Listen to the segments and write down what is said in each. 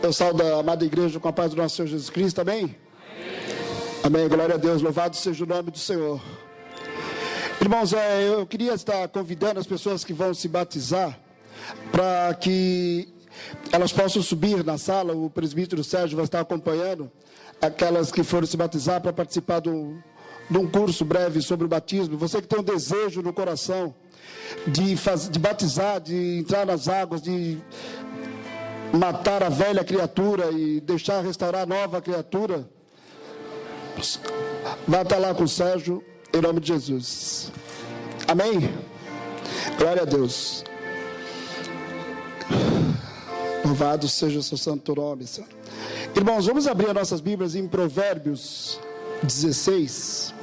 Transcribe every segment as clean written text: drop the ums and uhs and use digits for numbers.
Eu saúdo a amada igreja com a paz do nosso Senhor Jesus Cristo, amém? Amém, glória a Deus, louvado seja o nome do Senhor. Irmãos, eu queria estar convidando as pessoas que vão se batizar para que elas possam subir na sala. O presbítero Sérgio vai estar acompanhando aquelas que foram se batizar para participar de um curso breve sobre o batismo. Você que tem um desejo no coração de batizar, de entrar nas águas, de matar a velha criatura e deixar restaurar a nova criatura, vai estar lá com o Sérgio, em nome de Jesus. Amém? Glória a Deus. Louvado seja o seu santo nome, Senhor. Irmãos, vamos abrir as nossas Bíblias em Provérbios 16.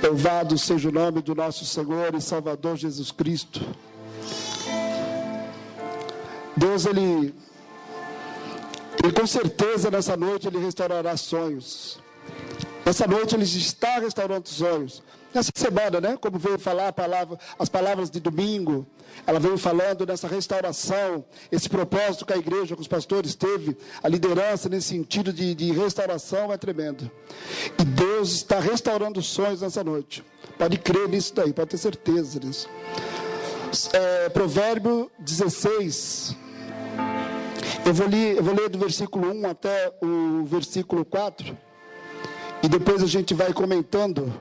Louvado seja o nome do nosso Senhor e Salvador Jesus Cristo. Deus, Ele com certeza nessa noite Ele restaurará sonhos. Nessa noite Ele está restaurando sonhos. Nessa semana, né? Como veio falar as palavras de domingo, ela veio falando nessa restauração, esse propósito que a igreja, com os pastores teve, a liderança nesse sentido de restauração é tremendo. E Deus está restaurando sonhos nessa noite. Pode crer nisso daí, pode ter certeza disso. Provérbio 16. Eu vou ler do versículo 1 até o versículo 4. E depois a gente vai comentando.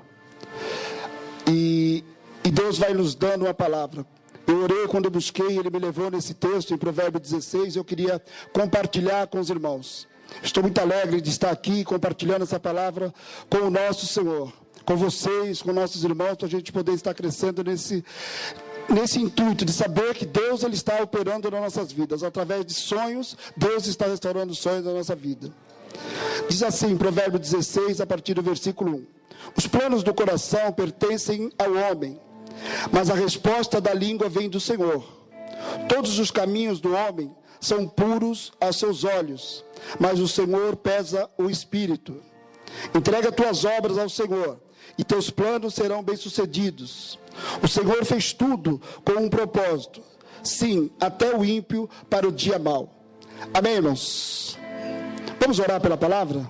E Deus vai nos dando uma palavra. Eu orei quando eu busquei, Ele me levou nesse texto, em Provérbio 16, eu queria compartilhar com os irmãos. Estou muito alegre de estar aqui, compartilhando essa palavra com o nosso Senhor, com vocês, com nossos irmãos, para a gente poder estar crescendo nesse intuito de saber que Deus Ele está operando nas nossas vidas. Através de sonhos, Deus está restaurando sonhos na nossa vida. Diz assim, Provérbio 16, a partir do versículo 1. Os planos do coração pertencem ao homem, mas a resposta da língua vem do Senhor. Todos os caminhos do homem são puros aos seus olhos, mas o Senhor pesa o espírito. Entrega tuas obras ao Senhor, e teus planos serão bem-sucedidos. O Senhor fez tudo com um propósito, sim, até o ímpio para o dia mau. Amém, irmãos? Vamos orar pela palavra?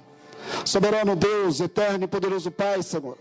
Soberano Deus, eterno e poderoso Pai, Senhor,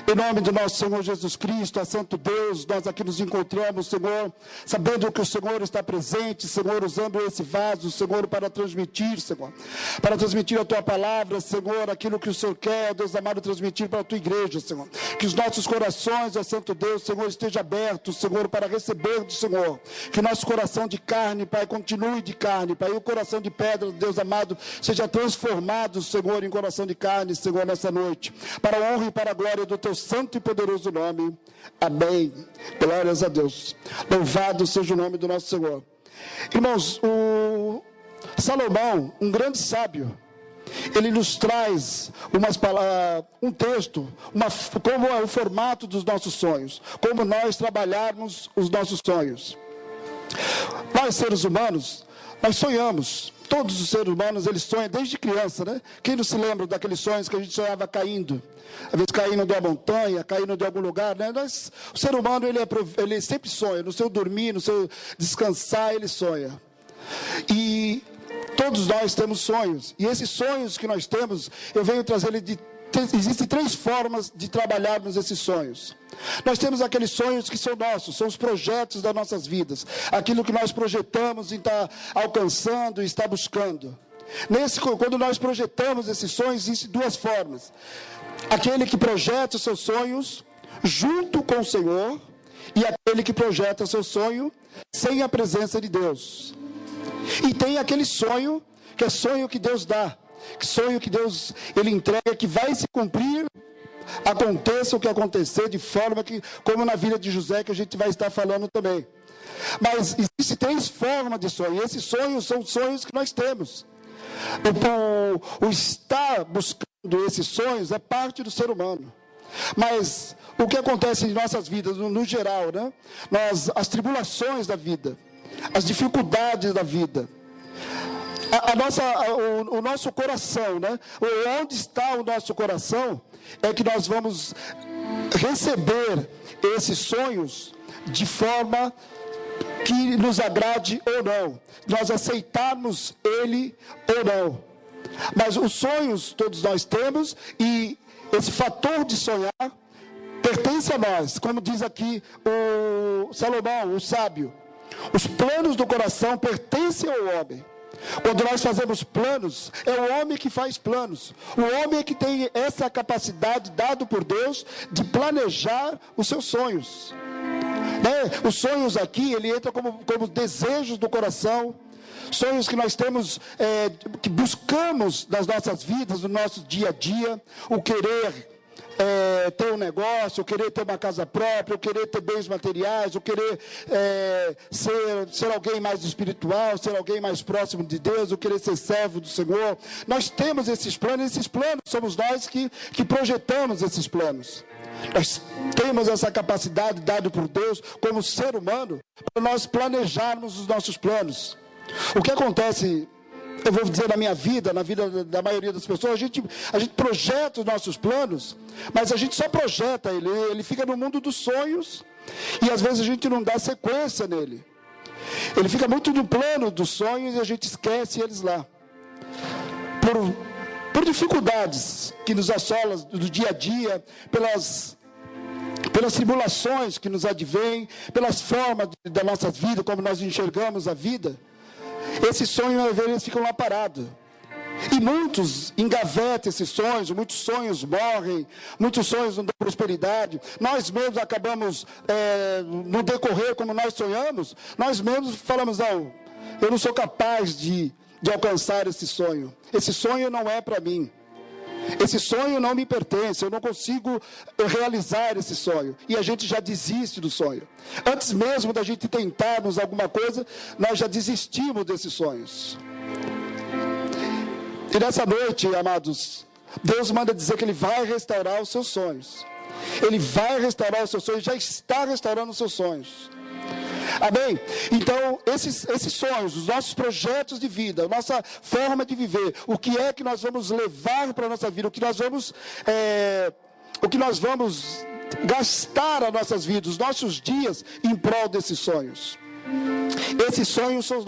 em nome do nosso Senhor Jesus Cristo, a Santo Deus, nós aqui nos encontramos, Senhor, sabendo que o Senhor está presente, Senhor, usando esse vaso, Senhor, para transmitir, Senhor, para transmitir a Tua palavra, Senhor, aquilo que o Senhor quer, Deus amado, transmitir para a Tua igreja, Senhor, que os nossos corações, ó Santo Deus, Senhor, esteja aberto, Senhor, para receber do Senhor, que o nosso coração de carne, Pai, continue de carne, Pai, e o coração de pedra, Deus amado, seja transformado, Senhor, em coração de carne, Senhor, nessa noite, para a honra e para a glória do Teu santo e poderoso nome. Amém. Glórias a Deus. Louvado seja o nome do nosso Senhor. Irmãos, o Salomão, um grande sábio, ele nos traz um texto, como é o formato dos nossos sonhos, como nós trabalharmos os nossos sonhos. Nós, seres humanos, nós sonhamos. Todos os seres humanos, eles sonham desde criança, né? Quem não se lembra daqueles sonhos que a gente sonhava caindo? Às vezes caindo de uma montanha, caindo de algum lugar, né? O ser humano, ele sempre sonha. No seu dormir, no seu descansar, ele sonha. E todos nós temos sonhos. E esses sonhos que nós temos, eu venho trazer ele existem 3 formas de trabalharmos esses sonhos. Nós temos aqueles sonhos que são nossos, são os projetos das nossas vidas, aquilo que nós projetamos e está alcançando e está buscando. Quando nós projetamos esses sonhos, existem 2 formas. Aquele que projeta os seus sonhos junto com o Senhor, e aquele que projeta o seu sonho sem a presença de Deus. E tem aquele sonho, que é sonho que Deus dá, sonho que Deus Ele entrega, que vai se cumprir, aconteça o que acontecer, de forma que, como na vida de José, que a gente vai estar falando também. Mas existem 3 formas de sonho, e esses sonhos são sonhos que nós temos. O estar buscando esses sonhos é parte do ser humano. Mas o que acontece em nossas vidas, no geral, né? As tribulações da vida, as dificuldades da vida, o nosso coração, né? Onde está o nosso coração, é que nós vamos receber esses sonhos de forma que nos agrade ou não, nós aceitarmos ele ou não. Mas os sonhos todos nós temos, e esse fator de sonhar pertence a nós, como diz aqui o Salomão, o sábio. Os planos do coração pertencem ao homem. Quando nós fazemos planos, é o homem que faz planos. O homem é que tem essa capacidade dada por Deus de planejar os seus sonhos. Os sonhos aqui, ele entra como desejos do coração, sonhos que nós temos, que buscamos nas nossas vidas, no nosso dia a dia, o querer ter um negócio, o querer ter uma casa própria, o querer ter bens materiais, o querer ser alguém mais espiritual, ser alguém mais próximo de Deus, o querer ser servo do Senhor. Nós temos esses planos somos nós que projetamos esses planos. Nós temos essa capacidade dada por Deus como ser humano para nós planejarmos os nossos planos. O que acontece, eu vou dizer, na minha vida, na vida da maioria das pessoas, a gente projeta os nossos planos, mas a gente só projeta ele fica no mundo dos sonhos, e às vezes a gente não dá sequência nele. Ele fica muito no plano dos sonhos e a gente esquece eles lá. Por dificuldades que nos assolam do dia a dia, pelas tribulações que nos advêm, pelas formas da nossa vida, como nós enxergamos a vida, esses sonhos, eles ficam lá parados. E muitos engavetam esses sonhos, muitos sonhos morrem, muitos sonhos não dão prosperidade. Nós mesmos acabamos, no decorrer, como nós sonhamos, nós mesmos falamos, não, eu não sou capaz de alcançar esse sonho. Esse sonho não é para mim. Esse sonho não me pertence, eu não consigo realizar esse sonho. E a gente já desiste do sonho. Antes mesmo da gente tentarmos alguma coisa, nós já desistimos desses sonhos. E nessa noite, amados, Deus manda dizer que Ele vai restaurar os seus sonhos. Ele vai restaurar os seus sonhos, já está restaurando os seus sonhos. Amém? Então, esses sonhos, os nossos projetos de vida, a nossa forma de viver, o que é que nós vamos levar para a nossa vida, o que nós vamos gastar as nossas vidas, os nossos dias em prol desses sonhos. Esses sonhos são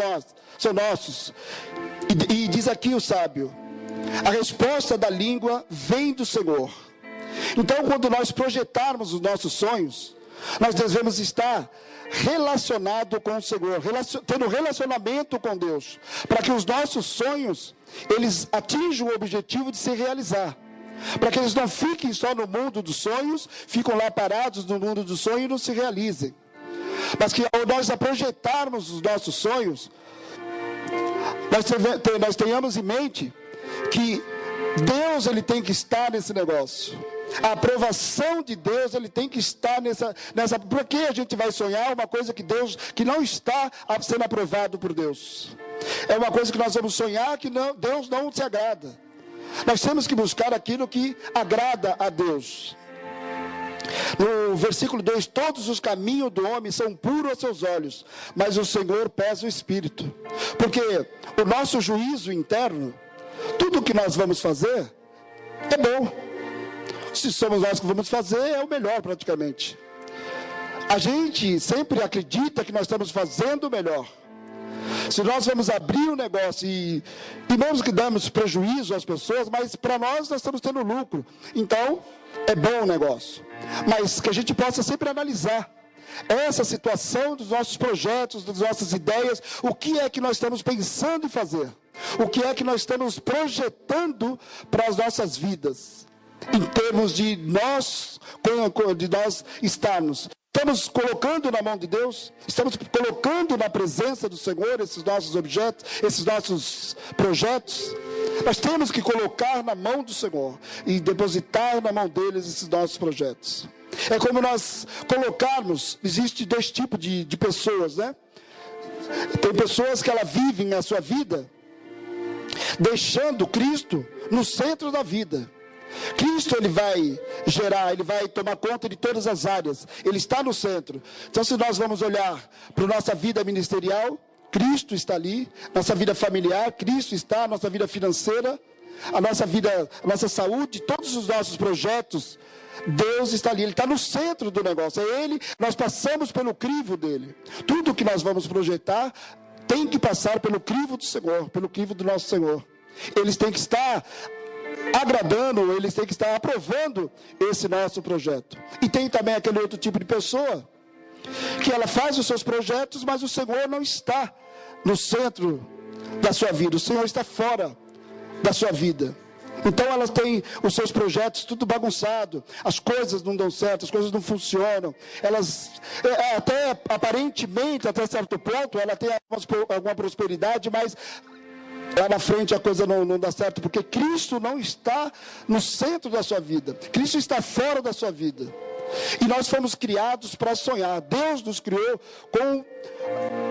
nossos. E diz aqui o sábio, a resposta da língua vem do Senhor. Então, quando nós projetarmos os nossos sonhos, nós devemos estar relacionado com o Senhor, tendo relacionamento com Deus, para que os nossos sonhos, eles atinjam o objetivo de se realizar, para que eles não fiquem só no mundo dos sonhos, ficam lá parados no mundo dos sonhos e não se realizem, mas que ao nós projetarmos os nossos sonhos, nós tenhamos em mente que Deus, ele tem que estar nesse negócio. A aprovação de Deus, ele tem que estar nessa. Por que a gente vai sonhar uma coisa que não está sendo aprovado por Deus? É uma coisa que nós vamos sonhar que Deus não se agrada. Nós temos que buscar aquilo que agrada a Deus. No versículo 2, todos os caminhos do homem são puros aos seus olhos, mas o Senhor pesa o espírito. Porque o nosso juízo interno, tudo que nós vamos fazer é bom. Se somos nós que vamos fazer, é o melhor praticamente. A gente sempre acredita que nós estamos fazendo o melhor. Se nós vamos abrir um negócio e mesmo que damos prejuízo às pessoas, mas para nós estamos tendo lucro. Então, é bom o negócio. Mas que a gente possa sempre analisar essa situação dos nossos projetos, das nossas ideias, o que é que nós estamos pensando em fazer, o que é que nós estamos projetando para as nossas vidas. Em termos de nós estarmos, estamos colocando na mão de Deus, estamos colocando na presença do Senhor esses nossos objetos, esses nossos projetos. Nós temos que colocar na mão do Senhor e depositar na mão deles esses nossos projetos. É como nós colocarmos, existe dois tipos de pessoas, né? Tem pessoas que elas vivem a sua vida deixando Cristo no centro da vida. Cristo, ele vai gerar, ele vai tomar conta de todas as áreas, ele está no centro. Então, se nós vamos olhar para a nossa vida ministerial, Cristo está ali. Nossa vida familiar, Cristo está. Nossa vida financeira, a nossa vida, a nossa saúde, todos os nossos projetos, Deus está ali, Ele está no centro do negócio. É Ele, nós passamos pelo crivo dEle. Tudo que nós vamos projetar tem que passar pelo crivo do Senhor, pelo crivo do nosso Senhor. Eles têm que estar agradando, eles têm que estar aprovando esse nosso projeto. E tem também aquele outro tipo de pessoa, que ela faz os seus projetos, mas o Senhor não está no centro da sua vida, o Senhor está fora da sua vida. Então elas têm os seus projetos tudo bagunçado, as coisas não dão certo, as coisas não funcionam, elas até aparentemente, até certo ponto, ela tem alguma prosperidade, mas lá na frente a coisa não dá certo, porque Cristo não está no centro da sua vida, Cristo está fora da sua vida. E nós fomos criados para sonhar. Deus nos criou com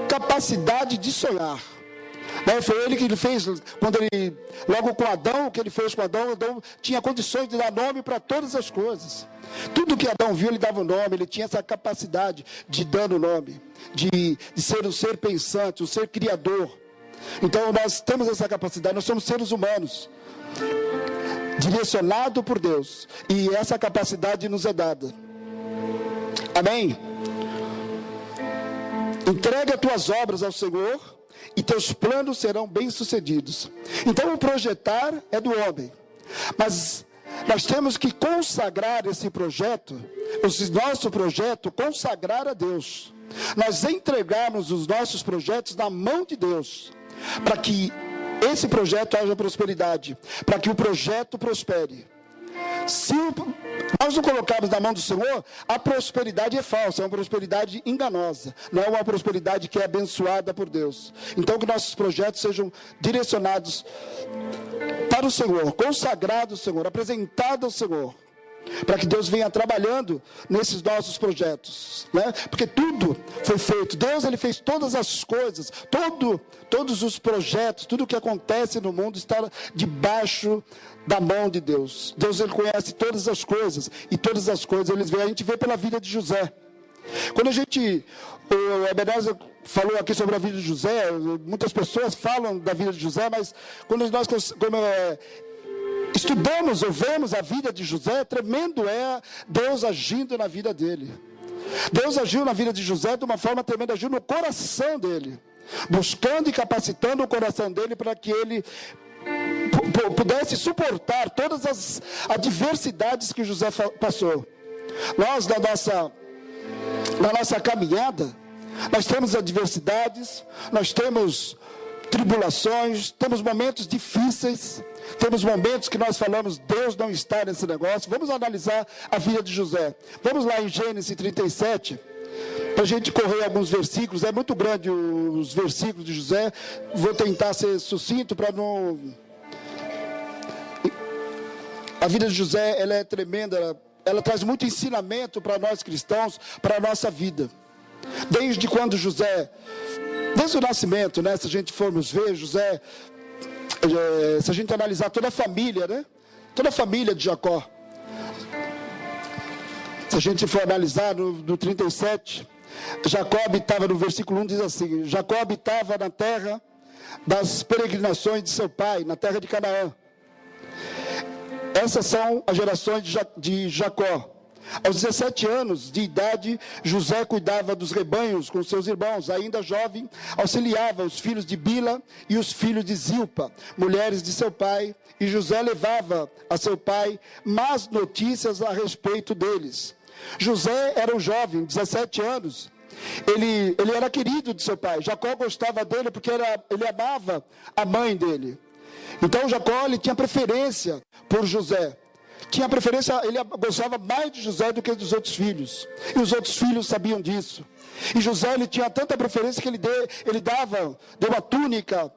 capacidade de sonhar. Foi Ele que Ele fez, logo com Adão, o que Ele fez com Adão, Adão tinha condições de dar nome para todas as coisas. Tudo que Adão viu, ele dava o nome, ele tinha essa capacidade de dar o nome, de ser um ser pensante, um ser criador. Então nós temos essa capacidade, nós somos seres humanos, direcionado por Deus, e essa capacidade nos é dada. Amém? Entrega as tuas obras ao Senhor e teus planos serão bem-sucedidos. Então o projetar é do homem, mas nós temos que consagrar esse projeto, o nosso projeto, consagrar a Deus. Nós entregarmos os nossos projetos na mão de Deus, para que esse projeto haja prosperidade, para que o projeto prospere. Se nós não colocarmos na mão do Senhor, a prosperidade é falsa, é uma prosperidade enganosa, não é uma prosperidade que é abençoada por Deus. Então que nossos projetos sejam direcionados para o Senhor, consagrados ao Senhor, apresentados ao Senhor, para que Deus venha trabalhando nesses nossos projetos, né? Porque tudo foi feito, Deus Ele fez todas as coisas, todos os projetos, tudo que acontece no mundo está debaixo da mão de Deus. Deus Ele conhece todas as coisas, e todas as coisas a gente vê pela vida de José. Quando o Ebenezer falou aqui sobre a vida de José, muitas pessoas falam da vida de José, mas quando nós estudamos ou vemos a vida de José, tremendo é Deus agindo na vida dele. Deus agiu na vida de José de uma forma tremenda, agiu no coração dele, buscando e capacitando o coração dele para que ele pudesse suportar todas as adversidades que José passou. Nós, na nossa caminhada, nós temos adversidades, nós temos tribulações, temos momentos difíceis, temos momentos que nós falamos, Deus não está nesse negócio. Vamos analisar a vida de José. Vamos lá em Gênesis 37, para a gente correr alguns versículos. É muito grande os versículos de José, vou tentar ser sucinto para não... A vida de José, ela é tremenda, ela traz muito ensinamento para nós cristãos, para a nossa vida. Desde quando José, desde o nascimento, né? Se a gente formos ver, José, se a gente analisar toda a família, né? Toda a família de Jacó. Se a gente for analisar no 37, Jacó habitava, no versículo 1 diz assim, Jacó habitava na terra das peregrinações de seu pai, na terra de Canaã. Essas são as gerações de Jacó. Aos 17 anos de idade, José cuidava dos rebanhos com seus irmãos. Ainda jovem, auxiliava os filhos de Bila e os filhos de Zilpa, mulheres de seu pai. E José levava a seu pai más notícias a respeito deles. José era um jovem, 17 anos. Ele era querido de seu pai. Jacó gostava dele porque ele amava a mãe dele. Então Jacó ele tinha preferência por José. Tinha preferência, ele gostava mais de José do que dos outros filhos. E os outros filhos sabiam disso. E José ele tinha tanta preferência que ele deu uma túnica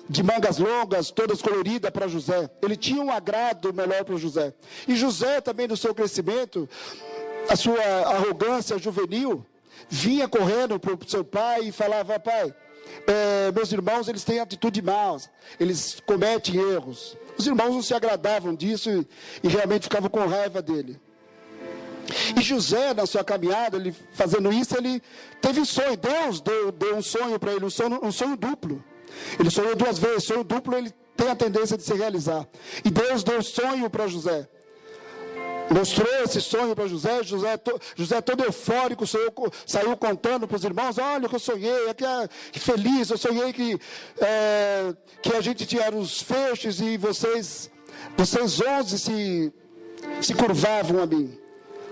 de mangas longas, todas coloridas para José. Ele tinha um agrado melhor para José. E José também no seu crescimento, a sua arrogância juvenil, vinha correndo para o seu pai e falava, pai, meus irmãos eles têm atitude má, eles cometem erros. Os irmãos não se agradavam disso e realmente ficavam com raiva dele. E José, na sua caminhada, ele fazendo isso, ele teve um sonho. Deus deu um sonho para ele, um sonho duplo. Ele sonhou 2 vezes. Sonho duplo, ele tem a tendência de se realizar. E Deus deu sonho para José. Mostrou esse sonho para José. José todo eufórico, saiu contando para os irmãos: olha o que eu sonhei, que feliz, eu sonhei que a gente tinha os feixes e vocês 11 se curvavam a mim.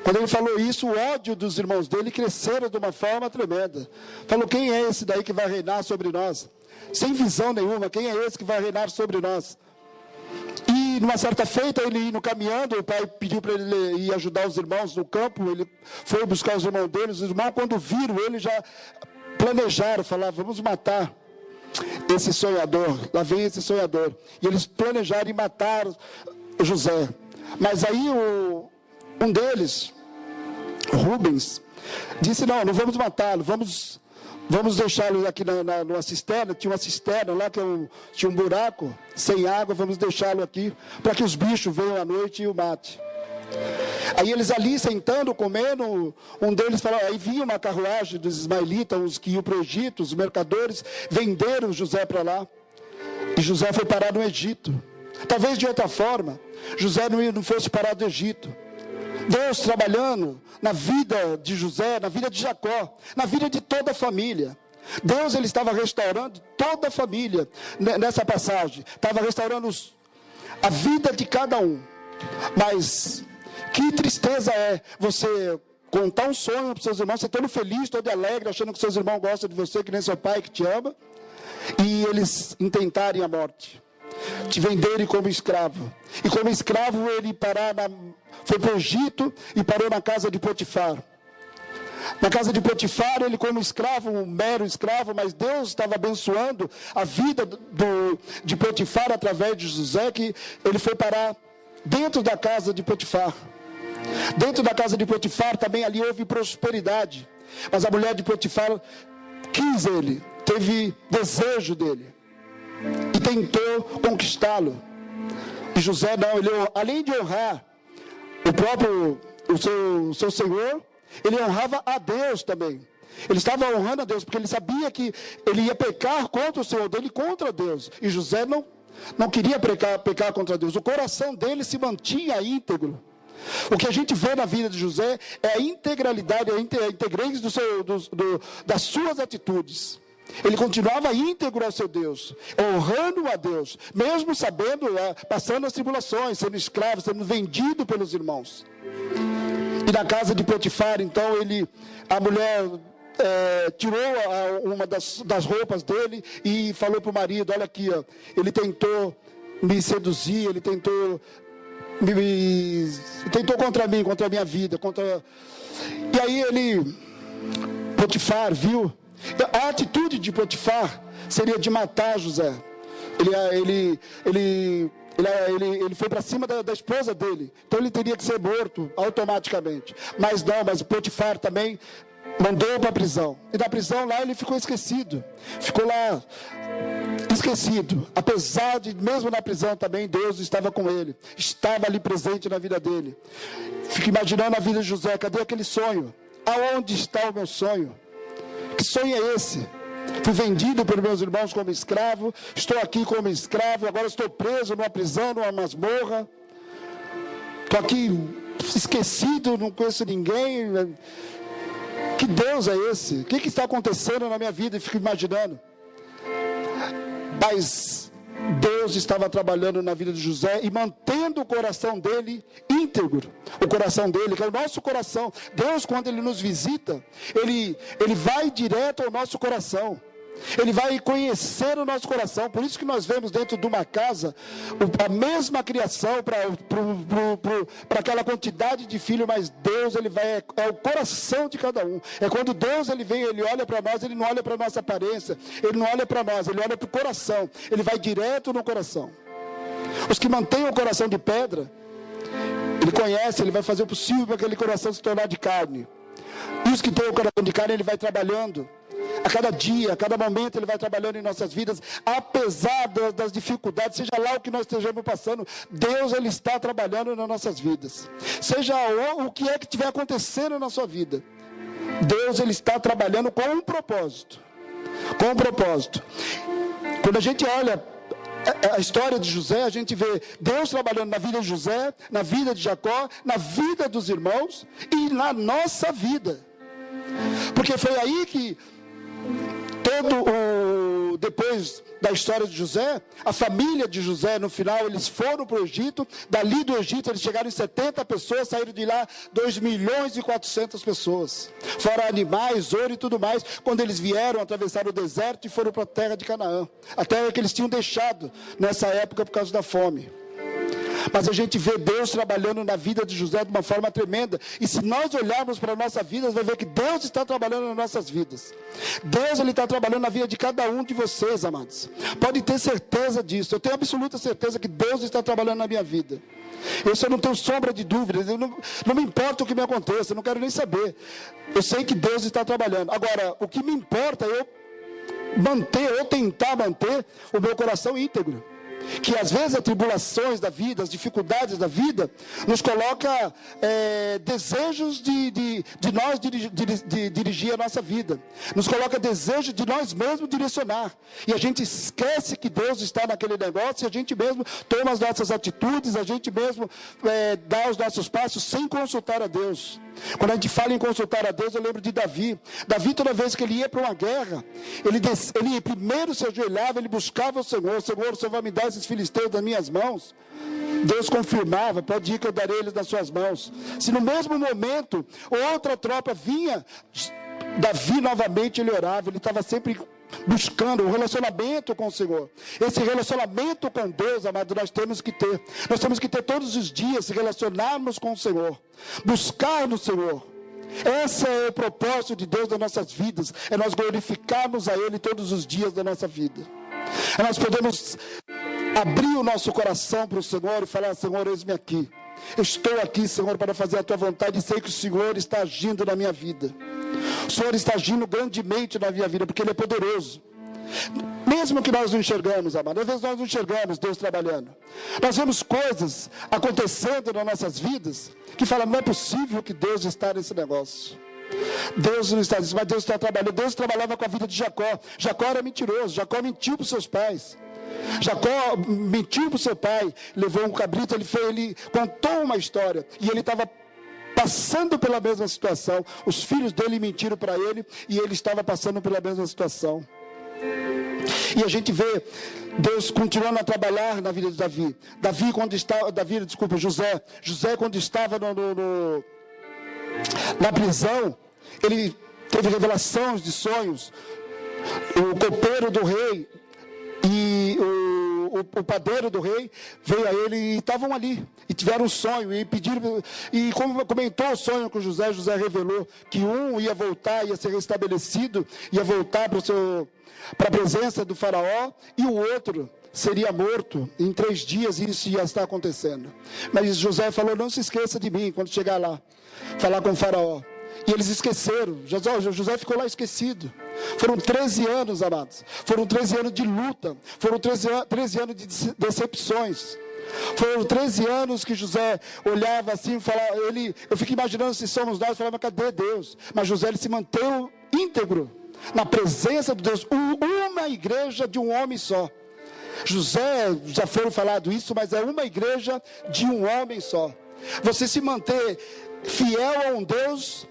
Quando ele falou isso, o ódio dos irmãos dele cresceram de uma forma tremenda. Falou: quem é esse daí que vai reinar sobre nós? Sem visão nenhuma, quem é esse que vai reinar sobre nós? E numa certa feita, ele indo caminhando, o pai pediu para ele ir ajudar os irmãos no campo, ele foi buscar os irmãos dele. Os irmãos, quando viram ele, já planejaram, falaram: vamos matar esse sonhador, lá vem esse sonhador. E eles planejaram em matar José. Mas aí um deles, Rubens, disse: não vamos matá-lo, vamos deixá-lo aqui numa cisterna. Tinha uma cisterna lá, tinha um buraco, sem água, vamos deixá-lo aqui, para que os bichos venham à noite e o matem. Aí eles ali, sentando, comendo, um deles falou, aí vinha uma carruagem dos ismaelitas, os que iam para o Egito, os mercadores, venderam José para lá. E José foi parar no Egito. Talvez de outra forma, José não fosse parar do Egito. Deus trabalhando na vida de José, na vida de Jacó, na vida de toda a família. Deus, ele estava restaurando toda a família nessa passagem. Estava restaurando a vida de cada um. Mas que tristeza é você contar um sonho para os seus irmãos, você todo feliz, todo alegre, achando que seus irmãos gostam de você, que nem seu pai que te ama, e eles intentarem a morte, te venderem como escravo. E como escravo ele foi para o Egito e parou na casa de Potifar. Na casa de Potifar, ele como escravo, um mero escravo, mas Deus estava abençoando a vida de Potifar através de José, que ele foi parar dentro da casa de Potifar. Dentro da casa de Potifar também ali houve prosperidade. Mas a mulher de Potifar quis ele, teve desejo dele e tentou conquistá-lo. E José não, ele, além de honrar o seu senhor, ele honrava a Deus também. Ele estava honrando a Deus, porque ele sabia que ele ia pecar contra o senhor dele, contra Deus. E José não queria pecar contra Deus. O coração dele se mantinha íntegro. O que a gente vê na vida de José é a integralidade, a integrez das suas atitudes. Ele continuava íntegro ao seu Deus, honrando a Deus, mesmo sabendo, passando as tribulações, sendo escravo, sendo vendido pelos irmãos. E na casa de Potifar, então, a mulher tirou uma das roupas dele e falou para o marido: olha aqui, ó, ele tentou me seduzir, ele tentou contra mim, contra a minha vida, E aí Potifar viu. A atitude de Potifar seria de matar José. Ele foi para cima da esposa dele. Então ele teria que ser morto automaticamente. Mas Potifar também mandou para a prisão. E na prisão lá ele ficou esquecido. Ficou lá esquecido. Apesar de, mesmo na prisão também, Deus estava com ele. Estava ali presente na vida dele. Fico imaginando a vida de José. Cadê aquele sonho? Aonde está o meu sonho? Que sonho é esse? Fui vendido pelos meus irmãos como escravo, estou aqui como escravo, agora estou preso numa prisão, numa masmorra, estou aqui esquecido, não conheço ninguém. Que Deus é esse? O que está acontecendo na minha vida? Eu fico imaginando. Mas Deus estava trabalhando na vida de José e mantendo o coração dele íntegro. O coração dele, que é o nosso coração. Deus, quando ele nos visita, ele vai direto ao nosso coração. Ele vai conhecer o nosso coração. Por isso que nós vemos dentro de uma casa a mesma criação para aquela quantidade de filhos, mas Deus, ele vai, é o coração de cada um. É quando Deus ele vem, ele olha para nós, ele não olha para a nossa aparência, ele não olha para nós, ele olha para o coração. Ele vai direto no coração. Os que mantêm o coração de pedra, ele conhece, ele vai fazer o possível para aquele coração se tornar de carne. E os que têm o coração de carne, ele vai trabalhando. A cada dia, a cada momento ele vai trabalhando em nossas vidas, apesar das dificuldades, seja lá o que nós estejamos passando, Deus ele está trabalhando nas nossas vidas. Seja o que é que estiver acontecendo na sua vida, Deus ele está trabalhando com um propósito. Com um propósito. Quando a gente olha a história de José, a gente vê Deus trabalhando na vida de José, na vida de Jacó, na vida dos irmãos e na nossa vida. Porque foi aí que depois da história de José, a família de José, no final, eles foram para o Egito. Dali do Egito, eles chegaram em 70 pessoas, saíram de lá 2.400.000 pessoas. Fora animais, ouro e tudo mais. Quando eles vieram, atravessaram o deserto e foram para a terra de Canaã. A terra que eles tinham deixado nessa época por causa da fome. Mas a gente vê Deus trabalhando na vida de José de uma forma tremenda. E se nós olharmos para a nossa vida, vai ver que Deus está trabalhando nas nossas vidas. Deus, Ele está trabalhando na vida de cada um de vocês, amados. Pode ter certeza disso. Eu tenho absoluta certeza que Deus está trabalhando na minha vida. Eu não tenho sombra de dúvida. Não me importa o que me aconteça, eu não quero nem saber. Eu sei que Deus está trabalhando. Agora, o que me importa é eu tentar manter o meu coração íntegro. Que às vezes as tribulações da vida, as dificuldades da vida, nos coloca desejos de nós dirigir a nossa vida. Nos coloca desejo de nós mesmos direcionar. E a gente esquece que Deus está naquele negócio e a gente mesmo toma as nossas atitudes, a gente mesmo dá os nossos passos sem consultar a Deus. Quando a gente fala em consultar a Deus, eu lembro de Davi. Davi, toda vez que ele ia para uma guerra, ele primeiro se ajoelhava, ele buscava o Senhor. Senhor, o Senhor vai me dar esses filisteus das minhas mãos? Deus confirmava, pode ir que eu darei eles nas suas mãos. Se no mesmo momento outra tropa vinha, Davi novamente ele orava, ele estava sempre buscando um relacionamento com o Senhor. Esse relacionamento com Deus, amado, nós temos que ter. Nós temos que ter todos os dias, se relacionarmos com o Senhor, buscar no Senhor. Esse é o propósito de Deus nas nossas vidas, é nós glorificarmos a Ele todos os dias da nossa vida. Nós podemos abrir o nosso coração para o Senhor e falar: Senhor, eis-me aqui. Estou aqui, Senhor, para fazer a Tua vontade e sei que o Senhor está agindo na minha vida. O Senhor está agindo grandemente na minha vida, porque Ele é poderoso. Mesmo que nós não enxergamos, amado, às vezes nós não enxergamos Deus trabalhando. Nós vemos coisas acontecendo nas nossas vidas que falam: não é possível que Deus está nesse negócio. Deus não está nisso, mas Deus está trabalhando. Deus trabalhava com a vida de Jacó. Jacó era mentiroso, Jacó mentiu para os seus pais. Jacó mentiu para o seu pai, levou um cabrito, ele contou uma história, e ele estava passando pela mesma situação. Os filhos dele mentiram para ele, e ele estava passando pela mesma situação. E a gente vê Deus continuando a trabalhar na vida de Davi. José, quando estava na prisão, ele teve revelações de sonhos. O copeiro do rei e o padeiro do rei veio a ele e estavam ali, e tiveram um sonho, e pediram, e como comentou o sonho com José, José revelou que um ia voltar, ia ser restabelecido, ia voltar para a presença do faraó, e o outro seria morto em 3 dias, e isso ia estar acontecendo. Mas José falou: não se esqueça de mim quando chegar lá, falar com o faraó. E eles esqueceram. José ficou lá esquecido. Foram 13 anos, amados. Foram 13 anos de luta. Foram 13 anos de decepções. Foram 13 anos que José olhava assim, falava, eu fico imaginando se somos nós, falava: cadê Deus? Mas José, ele se manteve íntegro na presença de Deus. Uma igreja de um homem só. José, já foi falado isso, mas é uma igreja de um homem só. Você se manter fiel a um Deus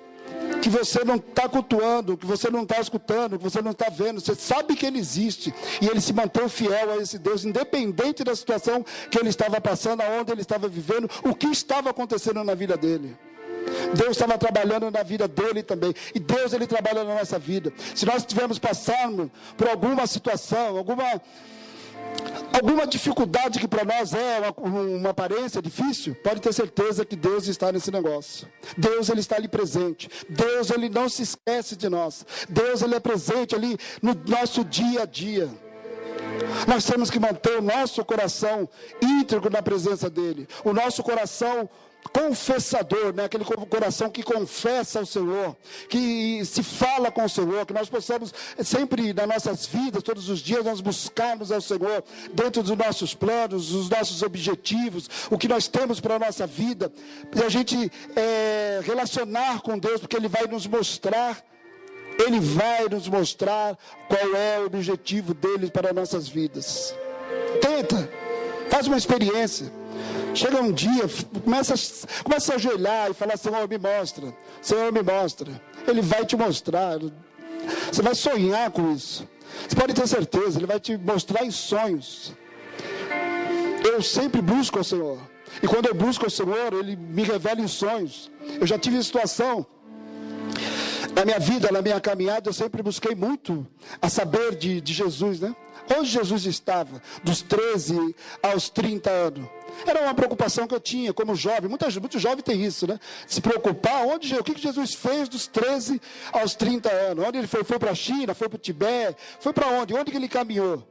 que você não está cultuando, que você não está escutando, que você não está vendo, você sabe que Ele existe, e ele se manteve fiel a esse Deus, independente da situação que ele estava passando, aonde ele estava vivendo, o que estava acontecendo na vida dele. Deus estava trabalhando na vida dele também, e Deus, Ele trabalha na nossa vida. Se nós estivermos passando por alguma situação, alguma dificuldade que para nós é uma aparência difícil, pode ter certeza que Deus está nesse negócio. Deus, Ele está ali presente. Deus, Ele não se esquece de nós. Deus, Ele é presente ali no nosso dia a dia. Nós temos que manter o nosso coração íntegro na presença dEle. O nosso coração confessador, né? Aquele coração que confessa ao Senhor, que se fala com o Senhor, que nós possamos sempre nas nossas vidas, todos os dias, nós buscarmos ao Senhor dentro dos nossos planos, dos nossos objetivos, o que nós temos para a nossa vida, e a gente relacionar com Deus, porque Ele vai nos mostrar qual é o objetivo dele para nossas vidas. Tenta, faz uma experiência. Chega um dia, começa a se ajoelhar e falar: Senhor, me mostra. Senhor, me mostra. Ele vai te mostrar. Você vai sonhar com isso. Você pode ter certeza, Ele vai te mostrar em sonhos. Eu sempre busco ao Senhor. E quando eu busco ao Senhor, Ele me revela em sonhos. Eu já tive situação na minha vida, na minha caminhada, eu sempre busquei muito a saber de Jesus, né? Onde Jesus estava, dos 13 aos 30 anos. Era uma preocupação que eu tinha como jovem. Muito jovem tem isso, né? Se preocupar, o que Jesus fez dos 13 aos 30 anos? Onde ele foi? Foi para a China, foi para o Tibete, foi para onde? Onde que ele caminhou?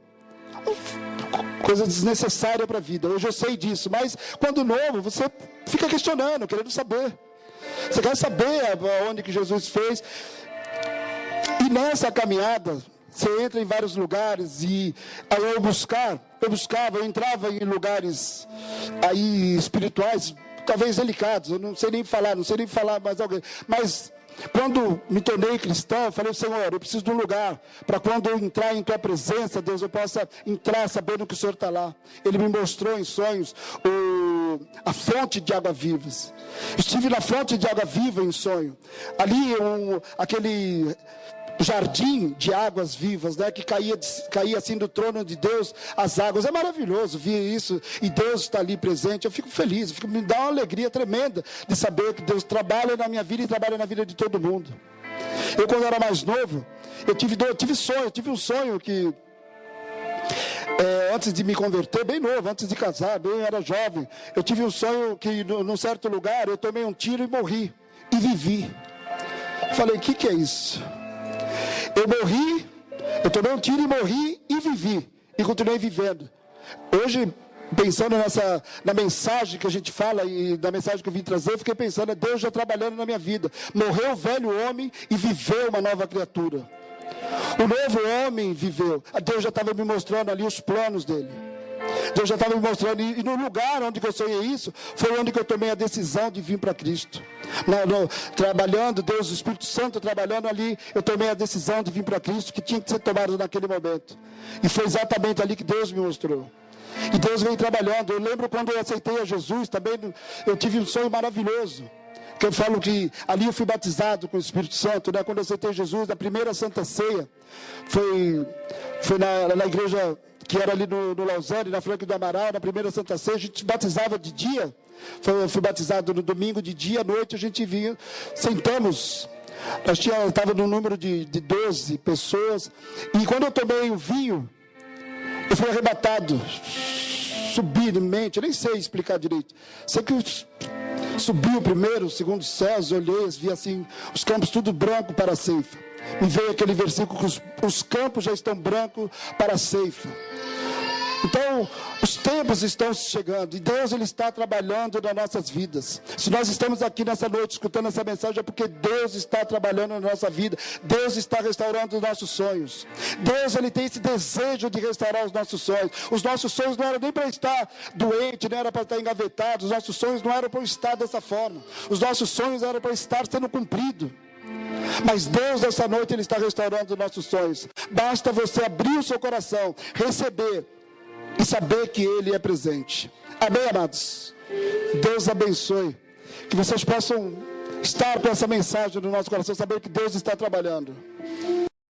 Coisa desnecessária para a vida. Hoje eu sei disso, mas quando novo, você fica questionando, querendo saber. Você quer saber onde que Jesus fez. E nessa caminhada, você entra em vários lugares e aí eu entrava em lugares aí espirituais, talvez delicados, eu não sei nem falar mais alguém, mas quando me tornei cristão, eu falei: Senhor, eu preciso de um lugar para quando eu entrar em Tua presença, Deus, eu possa entrar sabendo que o Senhor está lá. Ele me mostrou em sonhos a fonte de água vivas. Estive na fonte de água viva em sonho. Ali aquele jardim de águas vivas, né, que caía assim do trono de Deus as águas. É maravilhoso ver isso, e Deus está ali presente. Eu fico feliz, me dá uma alegria tremenda de saber que Deus trabalha na minha vida e trabalha na vida de todo mundo. Eu, quando era mais novo, eu tive um sonho que antes de me converter, bem novo, antes de casar, era jovem, eu tive um sonho que num certo lugar eu tomei um tiro e morri, e vivi. Falei: o que é isso? Eu tomei um tiro e morri e vivi, e continuei vivendo. Hoje, pensando na mensagem que a gente fala e na mensagem que eu vim trazer, eu fiquei pensando: Deus já trabalhando na minha vida. Morreu o velho homem e viveu uma nova criatura. O novo homem viveu. Deus já estava me mostrando ali os planos dele. Deus já estava me mostrando, e no lugar onde eu sonhei isso, foi onde que eu tomei a decisão de vir para Cristo. Trabalhando, Deus, o Espírito Santo trabalhando ali, eu tomei a decisão de vir para Cristo, que tinha que ser tomado naquele momento. E foi exatamente ali que Deus me mostrou. E Deus vem trabalhando. Eu lembro quando eu aceitei a Jesus, também eu tive um sonho maravilhoso. Que eu falo que ali eu fui batizado com o Espírito Santo, né? Quando eu aceitei Jesus, na primeira Santa Ceia, foi na igreja que era ali no Lausanne, na Franca do Amaral, na primeira Santa Ceia. A gente batizava de dia. Eu fui batizado no domingo de dia, à noite a gente vinha, sentamos. Estava no número de 12 pessoas. E quando eu tomei o vinho, eu fui arrebatado. Subi em mente, eu nem sei explicar direito. Sei que subi o primeiro, o segundo céus, olhei, vi assim, os campos tudo branco para a ceifa. Me veio aquele versículo que os campos já estão brancos para a ceifa. Então, os tempos estão chegando e Deus, Ele está trabalhando nas nossas vidas. Se nós estamos aqui nessa noite escutando essa mensagem, é porque Deus está trabalhando na nossa vida. Deus está restaurando os nossos sonhos. Deus, Ele tem esse desejo de restaurar os nossos sonhos. Os nossos sonhos não eram nem para estar doente, não era para estar engavetados. Os nossos sonhos não eram para estar dessa forma. Os nossos sonhos eram para estar sendo cumpridos. Mas Deus, essa noite, Ele está restaurando os nossos sonhos. Basta você abrir o seu coração, receber e saber que Ele é presente. Amém, amados? Deus abençoe. Que vocês possam estar com essa mensagem no nosso coração, saber que Deus está trabalhando.